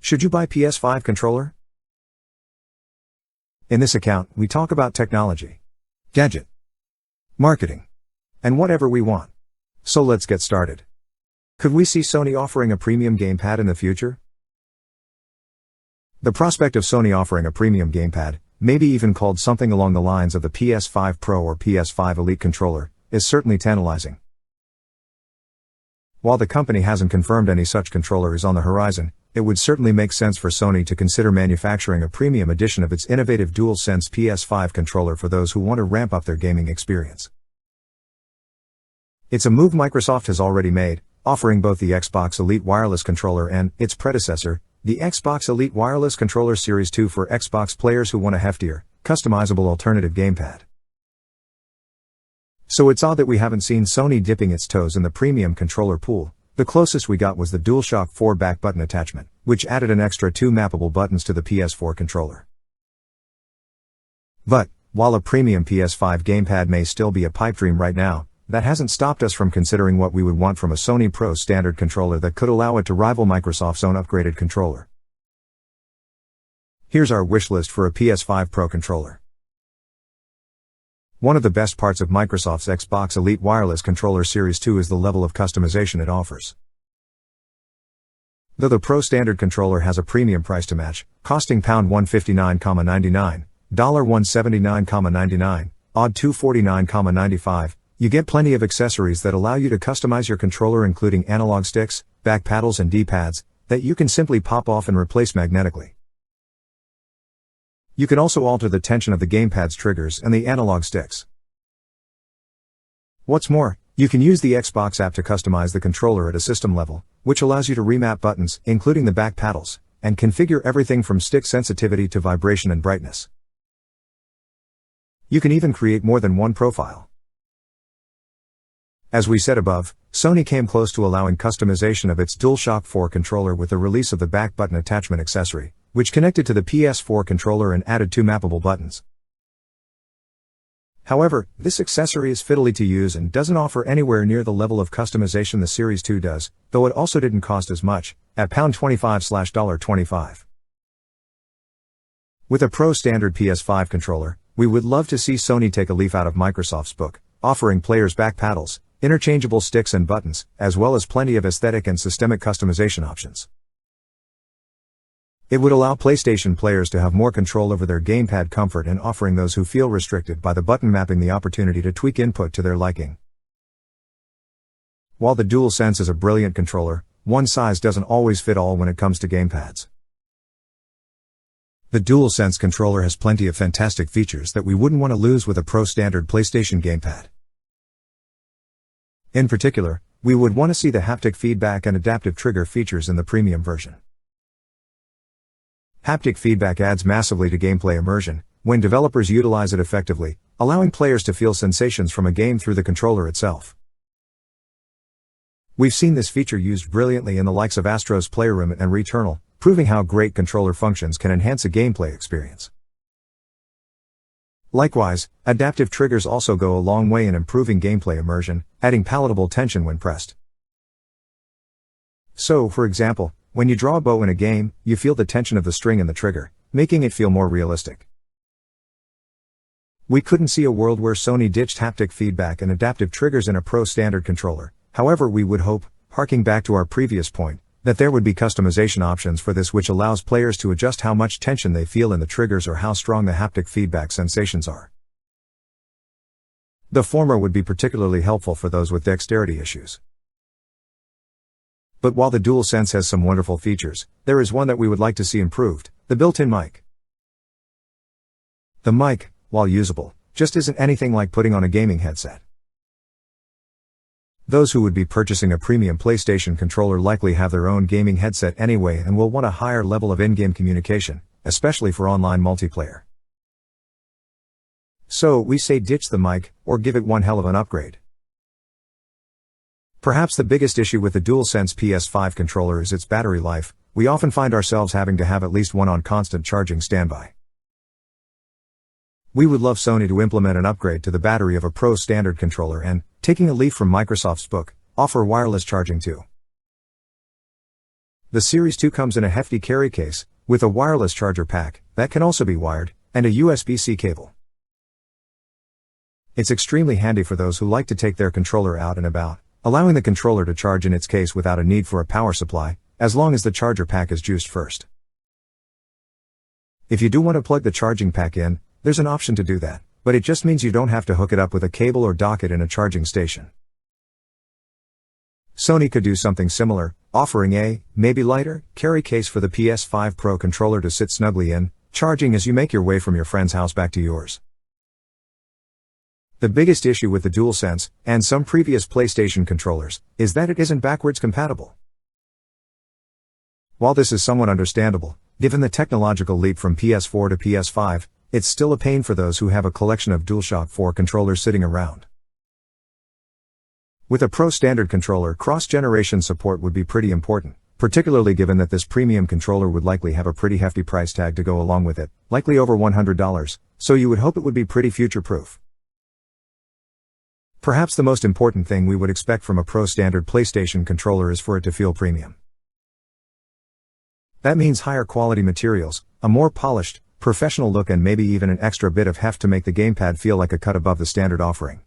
Should you buy PS5 controller? In this account, we talk about technology, gadget, marketing, and whatever we want. So let's get started. Could we see Sony offering a premium gamepad in the future? The prospect of Sony offering a premium gamepad, maybe even called something along the lines of the PS5 Pro or PS5 Elite controller, is certainly tantalizing. While the company hasn't confirmed any such controller is on the horizon, it would certainly make sense for Sony to consider manufacturing a premium edition of its innovative DualSense PS5 controller for those who want to ramp up their gaming experience. It's a move Microsoft has already made, offering both the Xbox Elite Wireless Controller and its predecessor, the Xbox Elite Wireless Controller Series 2 for Xbox players who want a heftier, customizable alternative gamepad. So it's odd that we haven't seen Sony dipping its toes in the premium controller pool. The closest we got was the DualShock 4 back button attachment, which added an extra 2 mappable buttons to the PS4 controller. But, while a premium PS5 gamepad may still be a pipe dream right now, that hasn't stopped us from considering what we would want from a Sony Pro standard controller that could allow it to rival Microsoft's own upgraded controller. Here's our wish list for a PS5 Pro controller. One of the best parts of Microsoft's Xbox Elite Wireless Controller Series 2 is the level of customization it offers. Though the Pro standard controller has a premium price to match, costing £159.99, $179.99, odd $249.95, you get plenty of accessories that allow you to customize your controller, including analog sticks, back paddles and D-pads, that you can simply pop off and replace magnetically. You can also alter the tension of the gamepad's triggers and the analog sticks. What's more, you can use the Xbox app to customize the controller at a system level, which allows you to remap buttons, including the back paddles, and configure everything from stick sensitivity to vibration and brightness. You can even create more than one profile. As we said above, Sony came close to allowing customization of its DualShock 4 controller with the release of the back button attachment accessory, which connected to the PS4 controller and added 2 mappable buttons. However, this accessory is fiddly to use and doesn't offer anywhere near the level of customization the Series 2 does, though it also didn't cost as much, at £25/$25. With a Pro standard PS5 controller, we would love to see Sony take a leaf out of Microsoft's book, offering players back paddles, interchangeable sticks and buttons, as well as plenty of aesthetic and systemic customization options. It would allow PlayStation players to have more control over their gamepad comfort and offering those who feel restricted by the button mapping the opportunity to tweak input to their liking. While the DualSense is a brilliant controller, one size doesn't always fit all when it comes to gamepads. The DualSense controller has plenty of fantastic features that we wouldn't want to lose with a Pro standard PlayStation gamepad. In particular, we would want to see the haptic feedback and adaptive trigger features in the premium version. Haptic feedback adds massively to gameplay immersion, when developers utilize it effectively, allowing players to feel sensations from a game through the controller itself. We've seen this feature used brilliantly in the likes of Astro's Playroom and Returnal, proving how great controller functions can enhance a gameplay experience. Likewise, adaptive triggers also go a long way in improving gameplay immersion, adding palatable tension when pressed. So, for example, when you draw a bow in a game, you feel the tension of the string in the trigger, making it feel more realistic. We couldn't see a world where Sony ditched haptic feedback and adaptive triggers in a Pro standard controller, however we would hope, harking back to our previous point, that there would be customization options for this which allows players to adjust how much tension they feel in the triggers or how strong the haptic feedback sensations are. The former would be particularly helpful for those with dexterity issues. But while the DualSense has some wonderful features, there is one that we would like to see improved: the built-in mic. The mic, while usable, just isn't anything like putting on a gaming headset. Those who would be purchasing a premium PlayStation controller likely have their own gaming headset anyway and will want a higher level of in-game communication, especially for online multiplayer. So, we say ditch the mic, or give it one hell of an upgrade. Perhaps the biggest issue with the DualSense PS5 controller is its battery life. We often find ourselves having to have at least one on constant charging standby. We would love Sony to implement an upgrade to the battery of a Pro standard controller and, taking a leaf from Microsoft's book, offer wireless charging too. The Series 2 comes in a hefty carry case, with a wireless charger pack, that can also be wired, and a USB-C cable. It's extremely handy for those who like to take their controller out and about, allowing the controller to charge in its case without a need for a power supply, as long as the charger pack is juiced first. If you do want to plug the charging pack in, there's an option to do that, but it just means you don't have to hook it up with a cable or dock it in a charging station. Sony could do something similar, offering a, maybe lighter, carry case for the PS5 Pro controller to sit snugly in, charging as you make your way from your friend's house back to yours. The biggest issue with the DualSense, and some previous PlayStation controllers, is that it isn't backwards compatible. While this is somewhat understandable, given the technological leap from PS4 to PS5, it's still a pain for those who have a collection of DualShock 4 controllers sitting around. With a Pro standard controller, cross-generation support would be pretty important, particularly given that this premium controller would likely have a pretty hefty price tag to go along with it, likely over $100, so you would hope it would be pretty future-proof. Perhaps the most important thing we would expect from a Pro standard PlayStation controller is for it to feel premium. That means higher quality materials, a more polished, professional look, and maybe even an extra bit of heft to make the gamepad feel like a cut above the standard offering.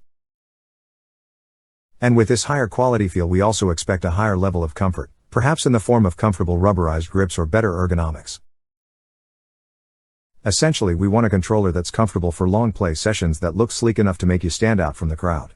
And with this higher quality feel, we also expect a higher level of comfort, perhaps in the form of comfortable rubberized grips or better ergonomics. Essentially, we want a controller that's comfortable for long play sessions that looks sleek enough to make you stand out from the crowd.